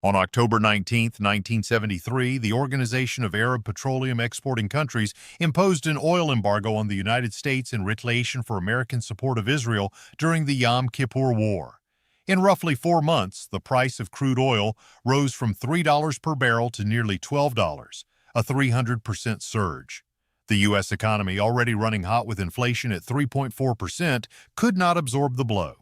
On October 19, 1973, the Organization of Arab Petroleum Exporting Countries imposed an oil embargo on the United States in retaliation for American support of Israel during the Yom Kippur War. In roughly 4 months, the price of crude oil rose from $3 per barrel to nearly $12, a 300% surge. The U.S. economy, already running hot with inflation at 3.4%, could not absorb the blow.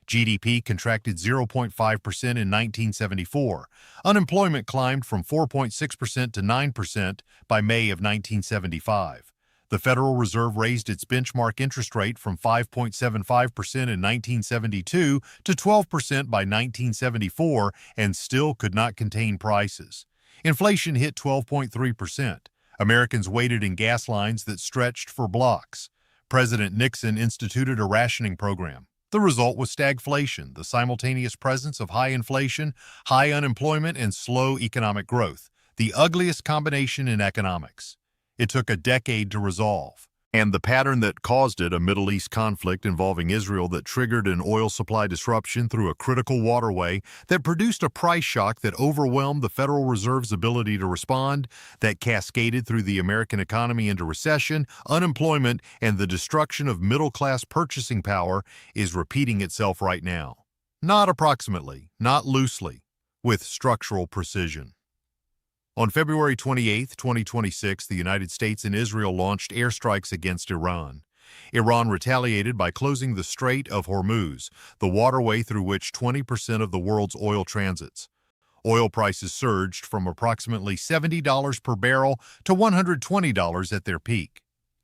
GDP contracted 0.5% in 1974. Unemployment climbed from 4.6% to 9% by May of 1975. The Federal Reserve raised its benchmark interest rate from 5.75% in 1972 to 12% by 1974 and still could not contain prices. Inflation hit 12.3%. Americans waited in gas lines that stretched for blocks. President Nixon instituted a rationing program. The result was stagflation, the simultaneous presence of high inflation, high unemployment, and slow economic growth, the ugliest combination in economics. It took a decade to resolve. And the pattern that caused it, a Middle East conflict involving Israel that triggered an oil supply disruption through a critical waterway that produced a price shock that overwhelmed the Federal Reserve's ability to respond, that cascaded through the American economy into recession, unemployment, and the destruction of middle-class purchasing power, is repeating itself right now. Not approximately, not loosely, with structural precision. On February 28, 2026, the United States and Israel launched airstrikes against Iran. Iran retaliated by closing the Strait of Hormuz, the waterway through which 20% of the world's oil transits. Oil prices surged from approximately $70 per barrel to $120 at their peak.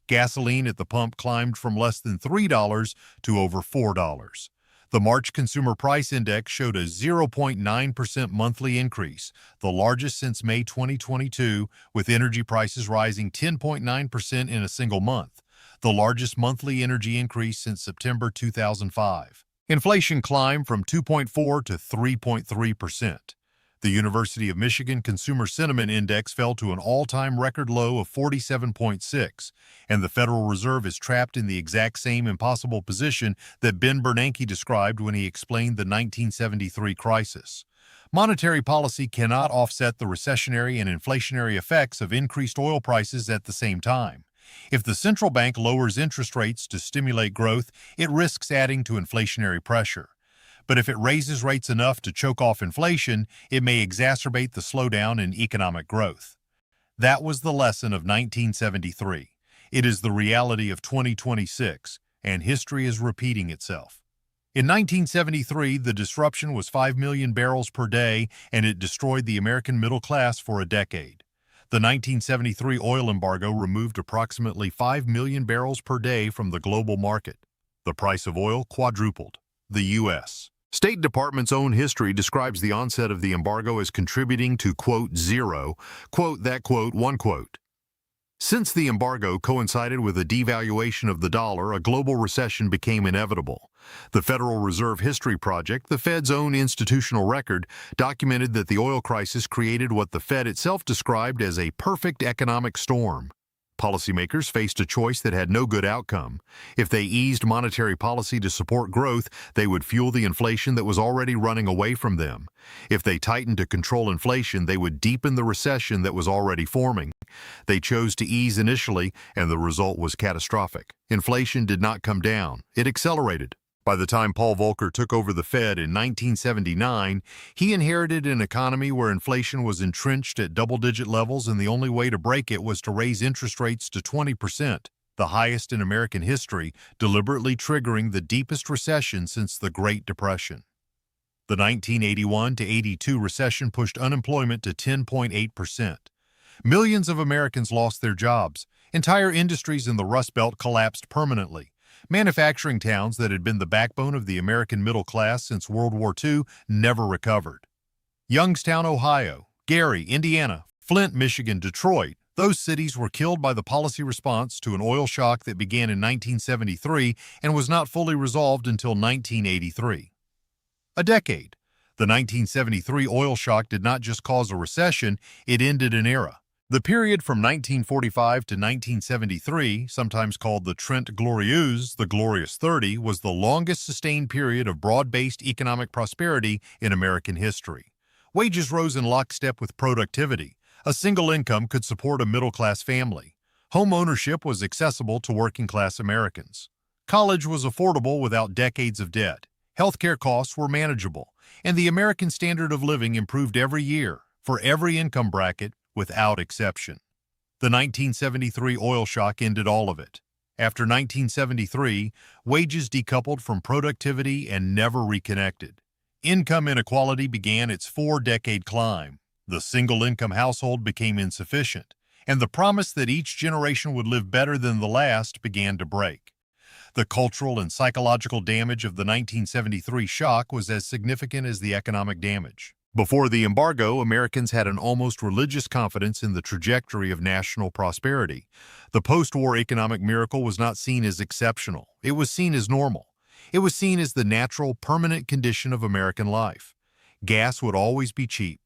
Gasoline at the pump climbed from less than $3 to over $4. The March Consumer Price Index showed a 0.9% monthly increase, the largest since May 2022, with energy prices rising 10.9% in a single month, the largest monthly energy increase since September 2005. Inflation climbed from 2.4% to 3.3%. The University of Michigan Consumer Sentiment Index fell to an all-time record low of 47.6, and the Federal Reserve is trapped in the exact same impossible position that Ben Bernanke described when he explained the 1973 crisis. Monetary policy cannot offset the recessionary and inflationary effects of increased oil prices at the same time. If the central bank lowers interest rates to stimulate growth, it risks adding to inflationary pressure. But if it raises rates enough to choke off inflation, it may exacerbate the slowdown in economic growth. That was the lesson of 1973. It is the reality of 2026, and history is repeating itself. In 1973, the disruption was 5 million barrels per day, and it destroyed the American middle class for a decade. The 1973 oil embargo removed approximately 5 million barrels per day from the global market. The price of oil quadrupled. The U.S. State Department's own history describes the onset of the embargo as contributing to, quote, zero, quote, that, quote, one, quote. Since the embargo coincided with a devaluation of the dollar, a global recession became inevitable. The Federal Reserve History Project, the Fed's own institutional record, documented that the oil crisis created what the Fed itself described as a perfect economic storm. Policymakers faced a choice that had no good outcome. If they eased monetary policy to support growth, they would fuel the inflation that was already running away from them. If they tightened to control inflation, they would deepen the recession that was already forming. They chose to ease initially, and the result was catastrophic. Inflation did not come down. It accelerated. By the time Paul Volcker took over the Fed in 1979, he inherited an economy where inflation was entrenched at double-digit levels, and the only way to break it was to raise interest rates to 20%, the highest in American history, deliberately triggering the deepest recession since the Great Depression. The 1981-82 recession pushed unemployment to 10.8%. Millions of Americans lost their jobs. Entire industries in the Rust Belt collapsed permanently. Manufacturing towns that had been the backbone of the American middle class since World War II never recovered. Youngstown, Ohio, Gary, Indiana, Flint, Michigan, Detroit, those cities were killed by the policy response to an oil shock that began in 1973 and was not fully resolved until 1983. A decade. The 1973 oil shock did not just cause a recession, it ended an era. The period from 1945 to 1973, sometimes called the Trente Glorieuses, the Glorious 30, was the longest sustained period of broad-based economic prosperity in American history. Wages rose in lockstep with productivity. A single income could support a middle-class family. Home ownership was accessible to working-class Americans. College was affordable without decades of debt. Healthcare costs were manageable, and the American standard of living improved every year for every income bracket without exception. The 1973 oil shock ended all of it. After 1973, wages decoupled from productivity and never reconnected. Income inequality began its 4-decade climb. The single-income household became insufficient, and the promise that each generation would live better than the last began to break. The cultural and psychological damage of the 1973 shock was as significant as the economic damage. Before the embargo, Americans had an almost religious confidence in the trajectory of national prosperity. The post-war economic miracle was not seen as exceptional. It was seen as normal. It was seen as the natural, permanent condition of American life. Gas would always be cheap.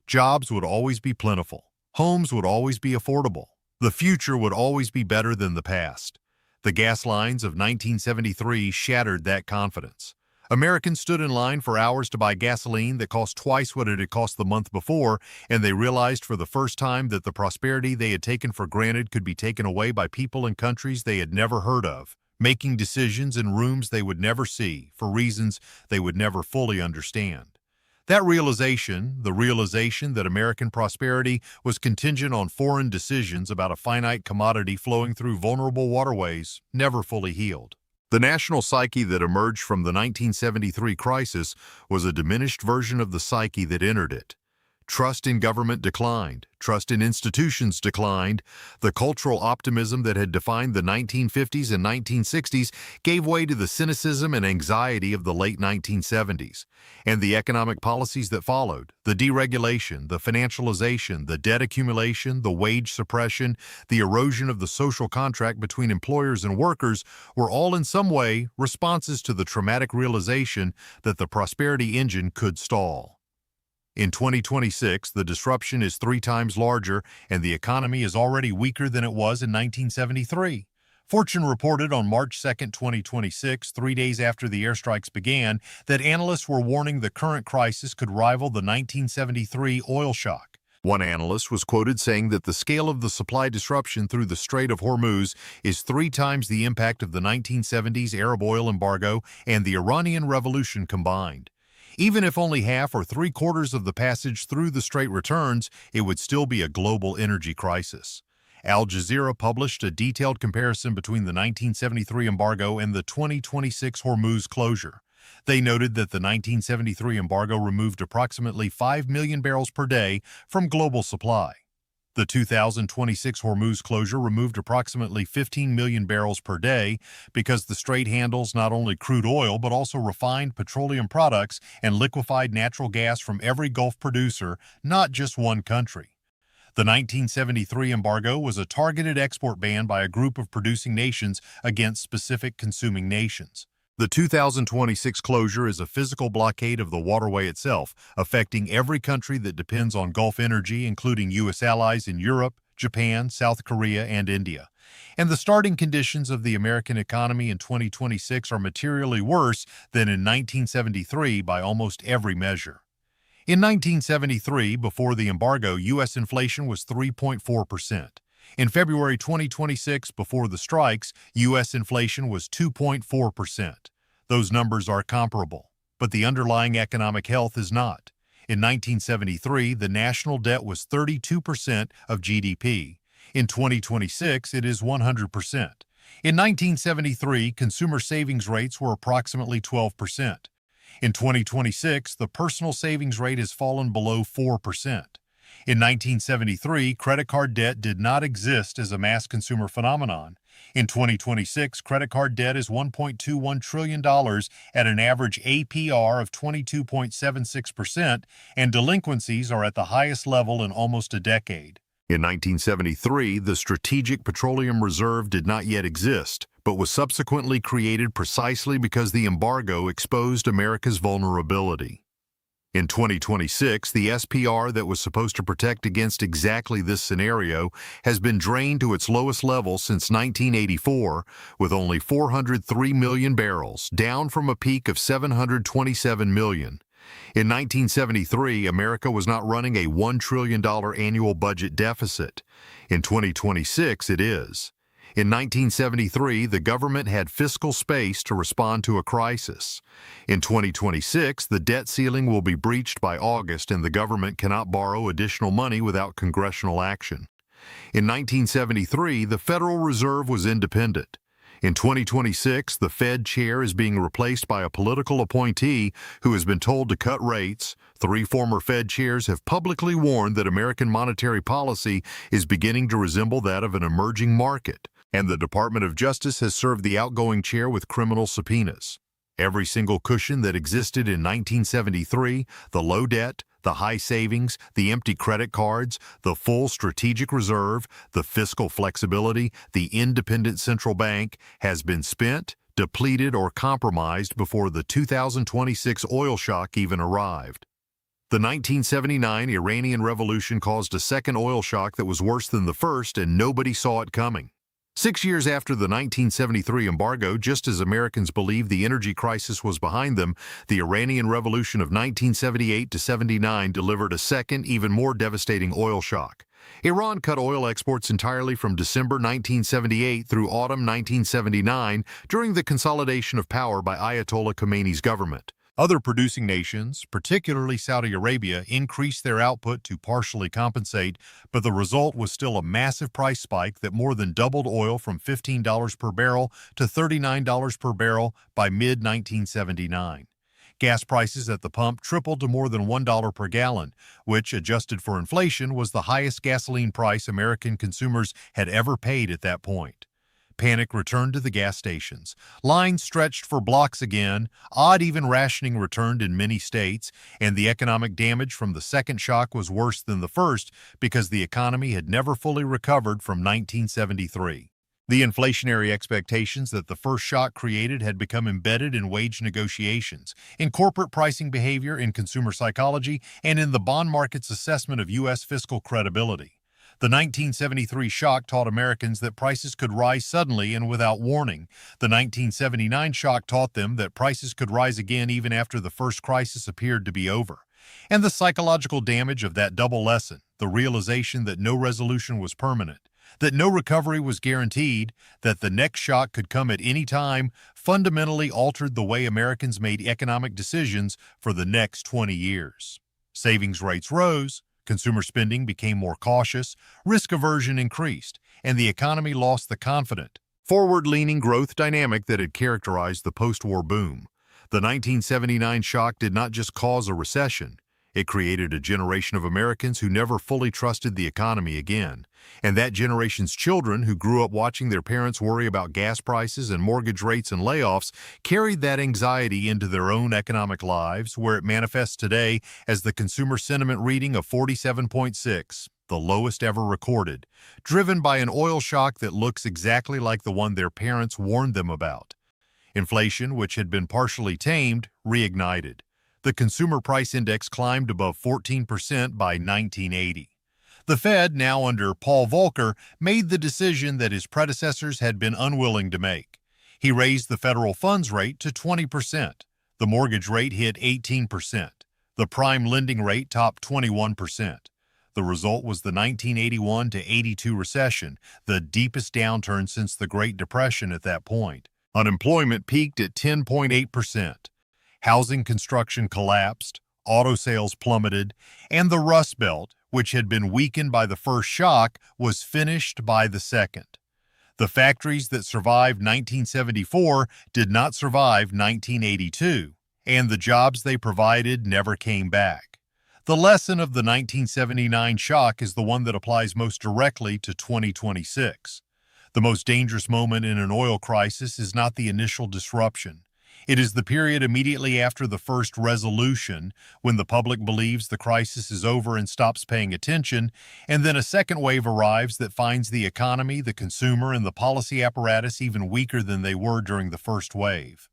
Jobs would always be plentiful. Homes would always be affordable. The future would always be better than the past. The gas lines of 1973 shattered that confidence. Americans stood in line for hours to buy gasoline that cost twice what it had cost the month before, and they realized for the first time that the prosperity they had taken for granted could be taken away by people in countries they had never heard of, making decisions in rooms they would never see for reasons they would never fully understand. That realization, the realization that American prosperity was contingent on foreign decisions about a finite commodity flowing through vulnerable waterways, never fully healed. The national psyche that emerged from the 1973 crisis was a diminished version of the psyche that entered it. Trust in government declined. Trust in institutions declined. The cultural optimism that had defined the 1950s and 1960s gave way to the cynicism and anxiety of the late 1970s. And the economic policies that followed, the deregulation, the financialization, the debt accumulation, the wage suppression, the erosion of the social contract between employers and workers, were all in some way responses to the traumatic realization that the prosperity engine could stall. In 2026, the disruption is 3 times larger, and the economy is already weaker than it was in 1973. Fortune reported on March 2, 2026, 3 days after the airstrikes began, that analysts were warning the current crisis could rival the 1973 oil shock. One analyst was quoted saying that the scale of the supply disruption through the Strait of Hormuz is 3 times the impact of the 1970s Arab oil embargo and the Iranian Revolution combined. Even if only half or 3/4 of the passage through the strait returns, it would still be a global energy crisis. Al Jazeera published a detailed comparison between the 1973 embargo and the 2026 Hormuz closure. They noted that the 1973 embargo removed approximately 5 million barrels per day from global supply. The 2026 Hormuz closure removed approximately 15 million barrels per day because the strait handles not only crude oil but also refined petroleum products and liquefied natural gas from every Gulf producer, not just one country. The 1973 embargo was a targeted export ban by a group of producing nations against specific consuming nations. The 2026 closure is a physical blockade of the waterway itself, affecting every country that depends on Gulf energy, including U.S. allies in Europe, Japan, South Korea, and India. And the starting conditions of the American economy in 2026 are materially worse than in 1973 by almost every measure. In 1973, before the embargo, U.S. inflation was 3.4%. In February 2026, before the strikes, U.S. inflation was 2.4%. Those numbers are comparable, but the underlying economic health is not. In 1973, the national debt was 32% of GDP. In 2026, it is 100%. In 1973, consumer savings rates were approximately 12%. In 2026, the personal savings rate has fallen below 4%. In 1973, credit card debt did not exist as a mass consumer phenomenon. In 2026, credit card debt is $1.21 trillion at an average APR of 22.76%, and delinquencies are at the highest level in almost a decade. In 1973, the Strategic Petroleum Reserve did not yet exist, but was subsequently created precisely because the embargo exposed America's vulnerability. In 2026, the SPR that was supposed to protect against exactly this scenario has been drained to its lowest level since 1984, with only 403 million barrels, down from a peak of 727 million. In 1973, America was not running a $1 trillion annual budget deficit. In 2026, it is. In 1973, the government had fiscal space to respond to a crisis. In 2026, the debt ceiling will be breached by August and the government cannot borrow additional money without congressional action. In 1973, the Federal Reserve was independent. In 2026, the Fed chair is being replaced by a political appointee who has been told to cut rates. 3 former Fed chairs have publicly warned that American monetary policy is beginning to resemble that of an emerging market, and the Department of Justice has served the outgoing chair with criminal subpoenas. Every single cushion that existed in 1973, the low debt, the high savings, the empty credit cards, the full strategic reserve, the fiscal flexibility, the independent central bank, has been spent, depleted, or compromised before the 2026 oil shock even arrived. The 1979 Iranian Revolution caused a second oil shock that was worse than the first, and nobody saw it coming. 6 years after the 1973 embargo, just as Americans believed the energy crisis was behind them, the Iranian Revolution of 1978 to 79 delivered a second, even more devastating oil shock. Iran cut oil exports entirely from December 1978 through autumn 1979 during the consolidation of power by Ayatollah Khomeini's government. Other producing nations, particularly Saudi Arabia, increased their output to partially compensate, but the result was still a massive price spike that more than doubled oil from $15 per barrel to $39 per barrel by mid-1979. Gas prices at the pump tripled to more than $1 per gallon, which, adjusted for inflation, was the highest gasoline price American consumers had ever paid at that point. Panic returned to the gas stations. Lines stretched for blocks again, odd-even rationing returned in many states, and the economic damage from the second shock was worse than the first because the economy had never fully recovered from 1973. The inflationary expectations that the first shock created had become embedded in wage negotiations, in corporate pricing behavior, in consumer psychology, and in the bond market's assessment of U.S. fiscal credibility. The 1973 shock taught Americans that prices could rise suddenly and without warning. The 1979 shock taught them that prices could rise again even after the first crisis appeared to be over. And the psychological damage of that double lesson, the realization that no resolution was permanent, that no recovery was guaranteed, that the next shock could come at any time, fundamentally altered the way Americans made economic decisions for the next 20 years. Savings rates rose. Consumer spending became more cautious, risk aversion increased, and the economy lost the confident, forward-leaning growth dynamic that had characterized the post-war boom. The 1979 shock did not just cause a recession, it created a generation of Americans who never fully trusted the economy again. And that generation's children, who grew up watching their parents worry about gas prices and mortgage rates and layoffs, carried that anxiety into their own economic lives, where it manifests today as the consumer sentiment reading of 47.6, the lowest ever recorded, driven by an oil shock that looks exactly like the one their parents warned them about. Inflation, which had been partially tamed, reignited. The consumer price index climbed above 14% by 1980. The Fed, now under Paul Volcker, made the decision that his predecessors had been unwilling to make. He raised the federal funds rate to 20%. The mortgage rate hit 18%. The prime lending rate topped 21%. The result was the 1981 to 82 recession, the deepest downturn since the Great Depression at that point. Unemployment peaked at 10.8%. Housing construction collapsed, auto sales plummeted, and the Rust Belt, which had been weakened by the first shock, was finished by the second. The factories that survived 1974 did not survive 1982, and the jobs they provided never came back. The lesson of the 1979 shock is the one that applies most directly to 2026. The most dangerous moment in an oil crisis is not the initial disruption. It is the period immediately after the first resolution, when the public believes the crisis is over and stops paying attention, and then a second wave arrives that finds the economy, the consumer, and the policy apparatus even weaker than they were during the first wave.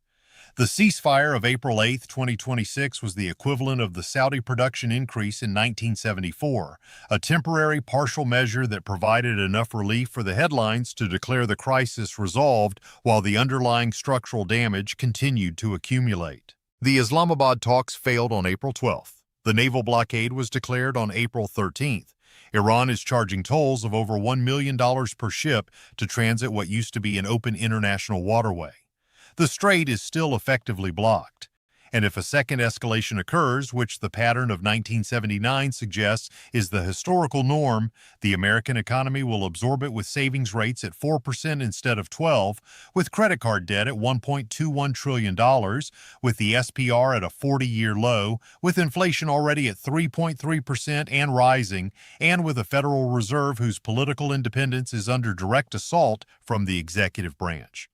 The ceasefire of April 8, 2026 was the equivalent of the Saudi production increase in 1974, a temporary partial measure that provided enough relief for the headlines to declare the crisis resolved while the underlying structural damage continued to accumulate. The Islamabad talks failed on April 12th. The naval blockade was declared on April 13th. Iran is charging tolls of over $1 million per ship to transit what used to be an open international waterway. The strait is still effectively blocked. And if a second escalation occurs, which the pattern of 1979 suggests is the historical norm, the American economy will absorb it with savings rates at 4% instead of 12%, with credit card debt at $1.21 trillion, with the SPR at a 40-year low, with inflation already at 3.3% and rising, and with a Federal Reserve whose political independence is under direct assault from the executive branch.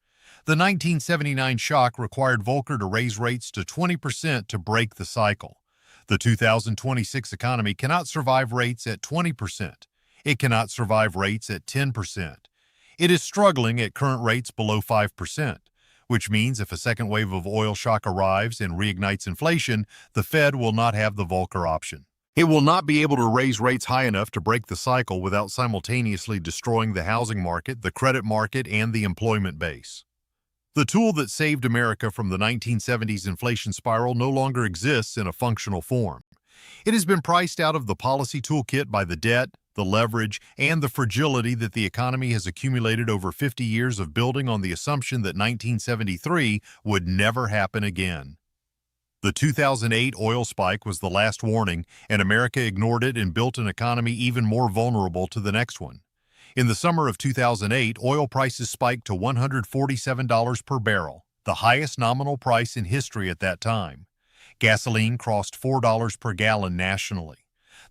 The 1979 shock required Volcker to raise rates to 20% to break the cycle. The 2026 economy cannot survive rates at 20%. It cannot survive rates at 10%. It is struggling at current rates below 5%, which means if a second wave of oil shock arrives and reignites inflation, the Fed will not have the Volcker option. It will not be able to raise rates high enough to break the cycle without simultaneously destroying the housing market, the credit market, and the employment base. The tool that saved America from the 1970s inflation spiral no longer exists in a functional form. It has been priced out of the policy toolkit by the debt, the leverage, and the fragility that the economy has accumulated over 50 years of building on the assumption that 1973 would never happen again. The 2008 oil spike was the last warning, and America ignored it and built an economy even more vulnerable to the next one. In the summer of 2008, oil prices spiked to $147 per barrel, the highest nominal price in history at that time. Gasoline crossed $4 per gallon nationally.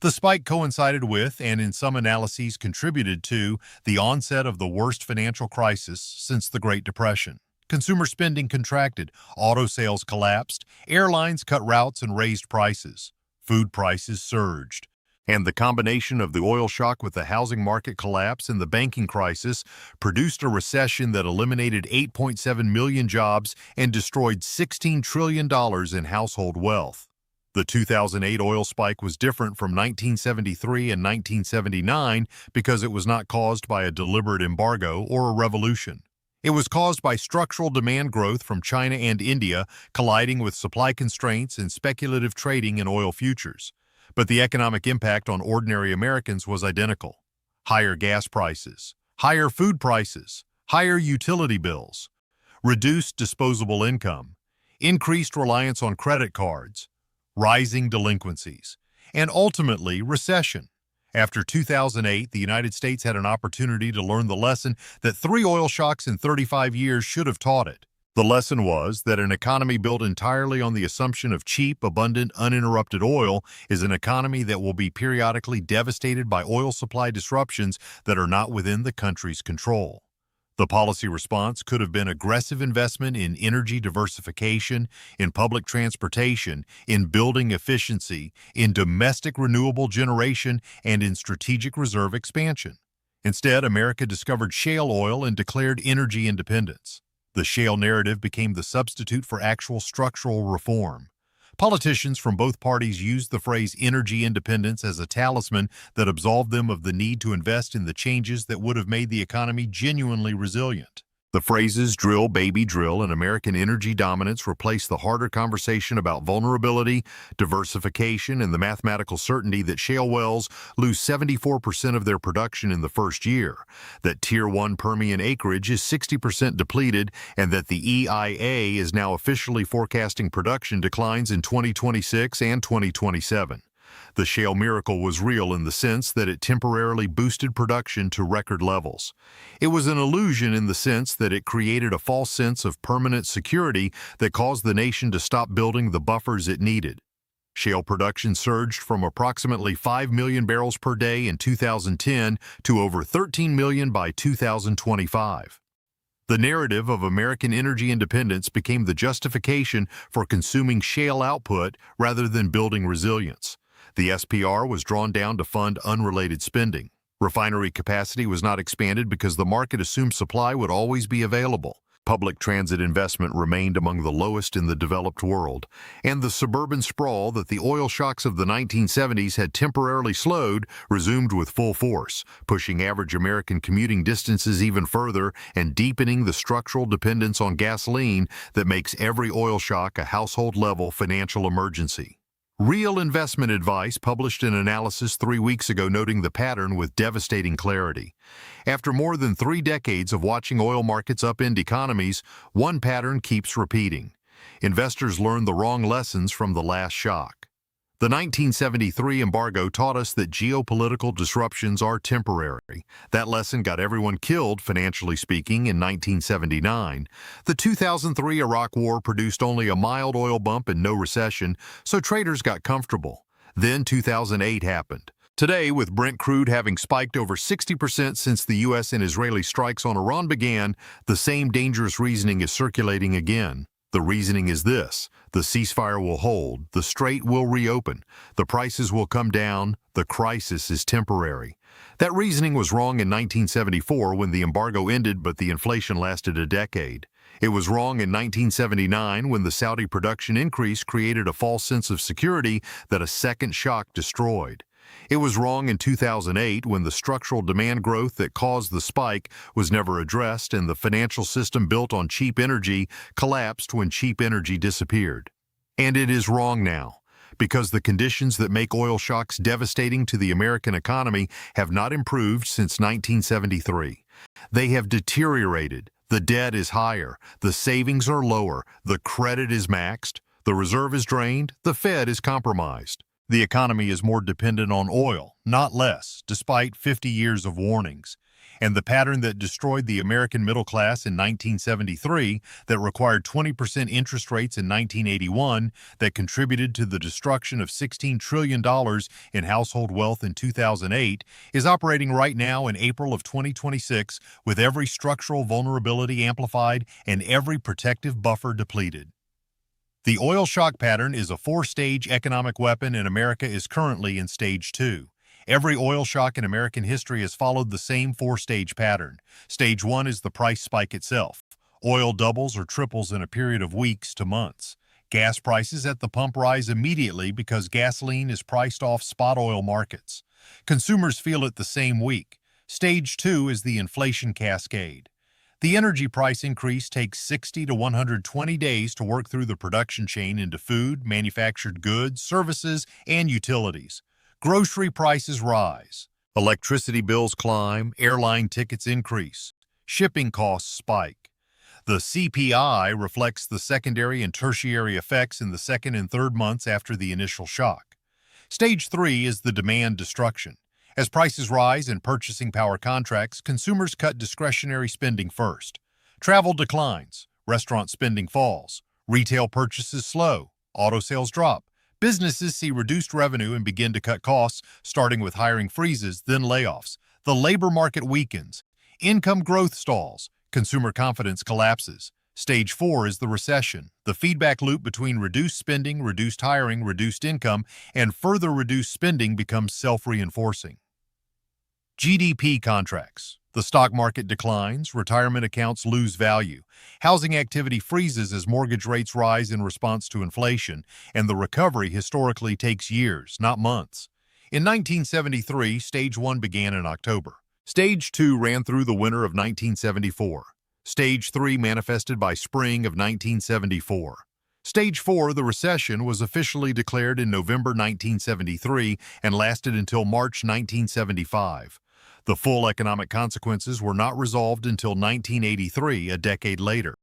The spike coincided with, and in some analyses contributed to, the onset of the worst financial crisis since the Great Depression. Consumer spending contracted, auto sales collapsed, airlines cut routes and raised prices. Food prices surged. And the combination of the oil shock with the housing market collapse and the banking crisis produced a recession that eliminated 8.7 million jobs and destroyed $16 trillion in household wealth. The 2008 oil spike was different from 1973 and 1979 because it was not caused by a deliberate embargo or a revolution. It was caused by structural demand growth from China and India colliding with supply constraints and speculative trading in oil futures. But the economic impact on ordinary Americans was identical. Higher gas prices, higher food prices, higher utility bills, reduced disposable income, increased reliance on credit cards, rising delinquencies, and ultimately recession. After 2008, the United States had an opportunity to learn the lesson that 3 oil shocks in 35 years should have taught it. The lesson was that an economy built entirely on the assumption of cheap, abundant, uninterrupted oil is an economy that will be periodically devastated by oil supply disruptions that are not within the country's control. The policy response could have been aggressive investment in energy diversification, in public transportation, in building efficiency, in domestic renewable generation, and in strategic reserve expansion. Instead, America discovered shale oil and declared energy independence. The shale narrative became the substitute for actual structural reform. Politicians from both parties used the phrase energy independence as a talisman that absolved them of the need to invest in the changes that would have made the economy genuinely resilient. The phrases drill, baby, drill, and American energy dominance replaced the harder conversation about vulnerability, diversification, and the mathematical certainty that shale wells lose 74% of their production in the first year, that Tier 1 Permian acreage is 60% depleted, and that the EIA is now officially forecasting production declines in 2026 and 2027. The shale miracle was real in the sense that it temporarily boosted production to record levels. It was an illusion in the sense that it created a false sense of permanent security that caused the nation to stop building the buffers it needed. Shale production surged from approximately 5 million barrels per day in 2010 to over 13 million by 2025. The narrative of American energy independence became the justification for consuming shale output rather than building resilience. The SPR was drawn down to fund unrelated spending. Refinery capacity was not expanded because the market assumed supply would always be available. public transit investment remained among the lowest in the developed world, and the suburban sprawl that the oil shocks of the 1970s had temporarily slowed resumed with full force, pushing average American commuting distances even further and deepening the structural dependence on gasoline that makes every oil shock a household-level financial emergency. Real Investment Advice published an analysis 3 weeks ago noting the pattern with devastating clarity. After more than 3 decades of watching oil markets upend economies, one pattern keeps repeating. Investors learned the wrong lessons from the last shock. The 1973 embargo taught us that geopolitical disruptions are temporary. That lesson got everyone killed, financially speaking, in 1979. The 2003 Iraq War produced only a mild oil bump and no recession, so traders got comfortable. Then 2008 happened. Today, with Brent crude having spiked over 60% since the U.S. and Israeli strikes on Iran began, the same dangerous reasoning is circulating again. The reasoning is this: the ceasefire will hold, the strait will reopen, the prices will come down, the crisis is temporary. That reasoning was wrong in 1974 when the embargo ended but the inflation lasted a decade. It was wrong in 1979 when the Saudi production increase created a false sense of security that a second shock destroyed. It was wrong in 2008 when the structural demand growth that caused the spike was never addressed and the financial system built on cheap energy collapsed when cheap energy disappeared. And it is wrong now, because the conditions that make oil shocks devastating to the American economy have not improved since 1973. They have deteriorated. The debt is higher, the savings are lower, the credit is maxed, the reserve is drained, the Fed is compromised. The economy is more dependent on oil, not less, despite 50 years of warnings. And the pattern that destroyed the American middle class in 1973, that required 20% interest rates in 1981, that contributed to the destruction of $16 trillion in household wealth in 2008, is operating right now in April of 2026 with every structural vulnerability amplified and every protective buffer depleted. The oil shock pattern is a 4-stage economic weapon, and America is currently in stage 2. Every oil shock in American history has followed the same 4-stage pattern. Stage 1 is the price spike itself. Oil doubles or triples in a period of weeks to months. Gas prices at the pump rise immediately because gasoline is priced off spot oil markets. Consumers feel it the same week. Stage 2 is the inflation cascade. The energy price increase takes 60 to 120 days to work through the production chain into food, manufactured goods, services, and utilities. Grocery prices rise. Electricity bills climb, airline tickets increase. Shipping costs spike. The CPI reflects the secondary and tertiary effects in the second and third months after the initial shock. Stage 3 is the demand destruction. As prices rise and purchasing power contracts, consumers cut discretionary spending first. Travel declines, restaurant spending falls, retail purchases slow, auto sales drop. Businesses see reduced revenue and begin to cut costs, starting with hiring freezes, then layoffs. The labor market weakens. Income growth stalls. Consumer confidence collapses. Stage 4 is the recession, the feedback loop between reduced spending, reduced hiring, reduced income, and further reduced spending becomes self-reinforcing. GDP contracts. The stock market declines, retirement accounts lose value, housing activity freezes as mortgage rates rise in response to inflation, and the recovery historically takes years, not months. In 1973, Stage 1 began in October. Stage 2 ran through the winter of 1974. Stage 3 manifested by spring of 1974. Stage 4, the recession, was officially declared in November 1973 and lasted until March 1975. The full economic consequences were not resolved until 1983, a decade later.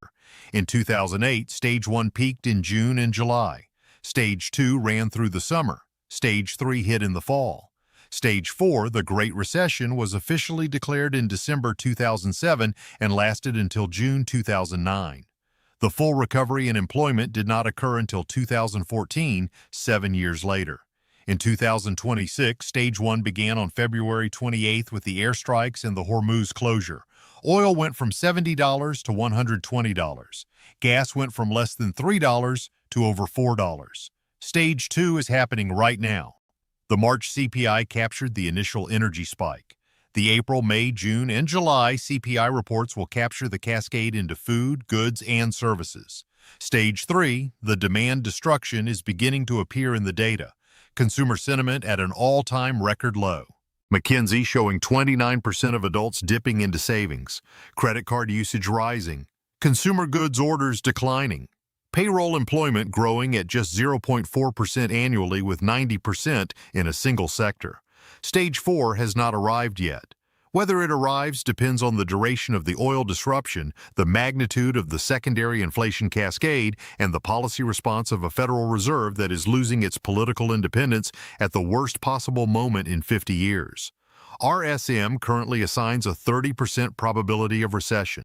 In 2008, Stage 1 peaked in June and July. Stage 2 ran through the summer. Stage 3 hit in the fall. Stage 4, the Great Recession, was officially declared in December 2007 and lasted until June 2009. The full recovery in employment did not occur until 2014, 7 years later. In 2026, Stage 1 began on February 28 with the airstrikes and the Hormuz closure. Oil went from $70 to $120. Gas went from less than $3 to over $4. Stage 2 is happening right now. The March CPI captured the initial energy spike. The April, May, June, and July CPI reports will capture the cascade into food, goods, and services. Stage 3, the demand destruction, is beginning to appear in the data. Consumer sentiment at an all-time record low. McKinsey showing 29% of adults dipping into savings. Credit card usage rising. Consumer goods orders declining. Payroll employment growing at just 0.4% annually, with 90% in a single sector. Stage 4 has not arrived yet. Whether it arrives depends on the duration of the oil disruption, the magnitude of the secondary inflation cascade, and the policy response of a Federal Reserve that is losing its political independence at the worst possible moment in 50 years. RSM currently assigns a 30% probability of recession.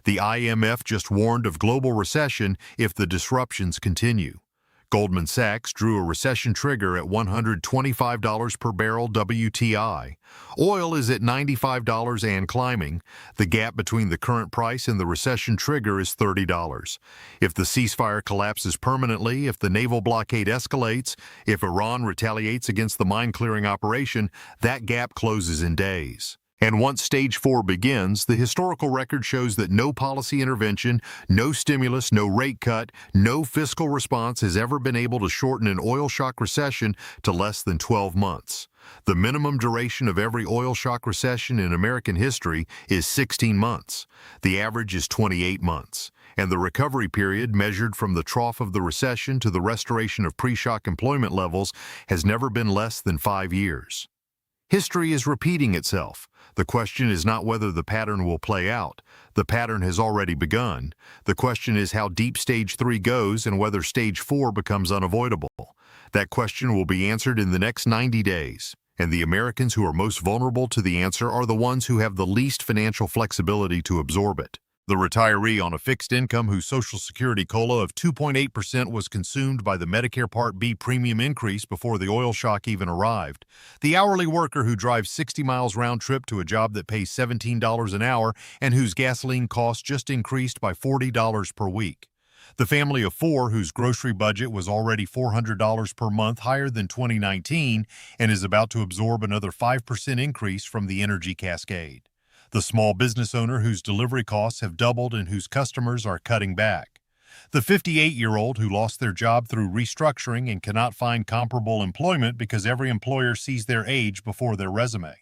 The IMF just warned of global recession if the disruptions continue. Goldman Sachs drew a recession trigger at $125 per barrel WTI. Oil is at $95 and climbing. The gap between the current price and the recession trigger is $30. If the ceasefire collapses permanently, if the naval blockade escalates, if Iran retaliates against the mine-clearing operation, that gap closes in days. And once Stage 4 begins, the historical record shows that no policy intervention, no stimulus, no rate cut, no fiscal response has ever been able to shorten an oil shock recession to less than 12 months. The minimum duration of every oil shock recession in American history is 16 months. The average is 28 months. And the recovery period, measured from the trough of the recession to the restoration of pre-shock employment levels, has never been less than 5 years. History is repeating itself. The question is not whether the pattern will play out. The pattern has already begun. The question is how deep Stage 3 goes and whether Stage 4 becomes unavoidable. That question will be answered in the next 90 days. And the Americans who are most vulnerable to the answer are the ones who have the least financial flexibility to absorb it. The retiree on a fixed income whose Social Security COLA of 2.8% was consumed by the Medicare Part B premium increase before the oil shock even arrived. The hourly worker who drives 60 miles round trip to a job that pays $17 an hour and whose gasoline costs just increased by $40 per week. The family of 4 whose grocery budget was already $400 per month higher than 2019 and is about to absorb another 5% increase from the energy cascade. The small business owner whose delivery costs have doubled and whose customers are cutting back. The 58-year-old who lost their job through restructuring and cannot find comparable employment because every employer sees their age before their resume.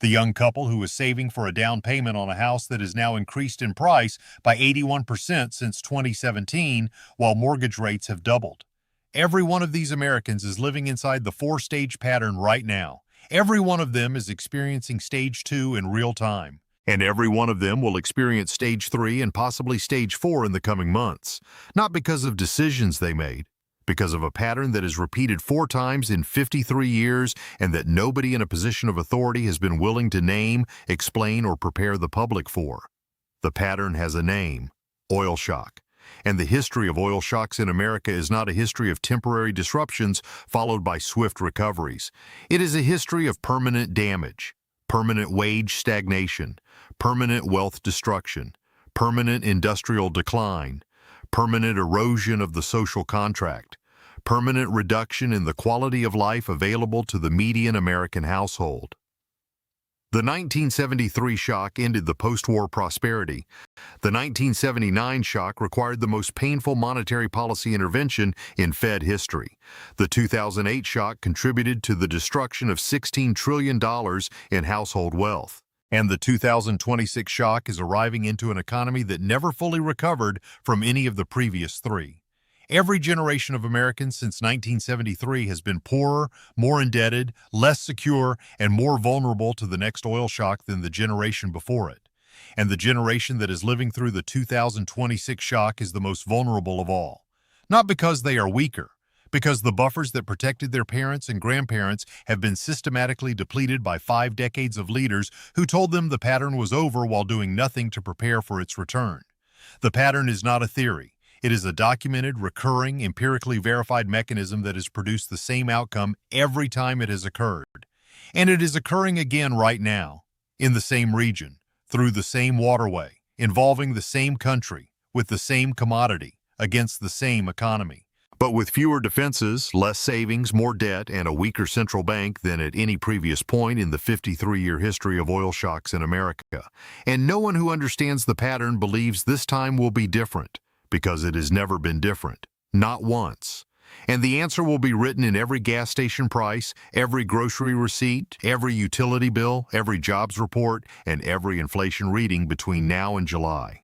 The young couple who is saving for a down payment on a house that has now increased in price by 81% since 2017, while mortgage rates have doubled. Every one of these Americans is living inside the 4-stage pattern right now. Every one of them is experiencing Stage 2 in real time. And every one of them will experience Stage 3 and possibly Stage 4 in the coming months. Not because of decisions they made, because of a pattern that is repeated 4 times in 53 years and that nobody in a position of authority has been willing to name, explain, or prepare the public for. The pattern has a name: oil shock. And the history of oil shocks in America is not a history of temporary disruptions followed by swift recoveries. It is a history of permanent damage, permanent wage stagnation, permanent wealth destruction, permanent industrial decline, permanent erosion of the social contract, permanent reduction in the quality of life available to the median American household. The 1973 shock ended the post-war prosperity. The 1979 shock required the most painful monetary policy intervention in Fed history. The 2008 shock contributed to the destruction of $16 trillion in household wealth. And the 2026 shock is arriving into an economy that never fully recovered from any of the previous 3. Every generation of Americans since 1973 has been poorer, more indebted, less secure, and more vulnerable to the next oil shock than the generation before it. And the generation that is living through the 2026 shock is the most vulnerable of all. Not because they are weaker, because the buffers that protected their parents and grandparents have been systematically depleted by 5 decades of leaders who told them the pattern was over while doing nothing to prepare for its return. The pattern is not a theory. It is a documented, recurring, empirically verified mechanism that has produced the same outcome every time it has occurred. And it is occurring again right now, in the same region, through the same waterway, involving the same country, with the same commodity, against the same economy. But with fewer defenses, less savings, more debt, and a weaker central bank than at any previous point in the 53-year history of oil shocks in America. And no one who understands the pattern believes this time will be different, because it has never been different. Not once. And the answer will be written in every gas station price, every grocery receipt, every utility bill, every jobs report, and every inflation reading between now and July.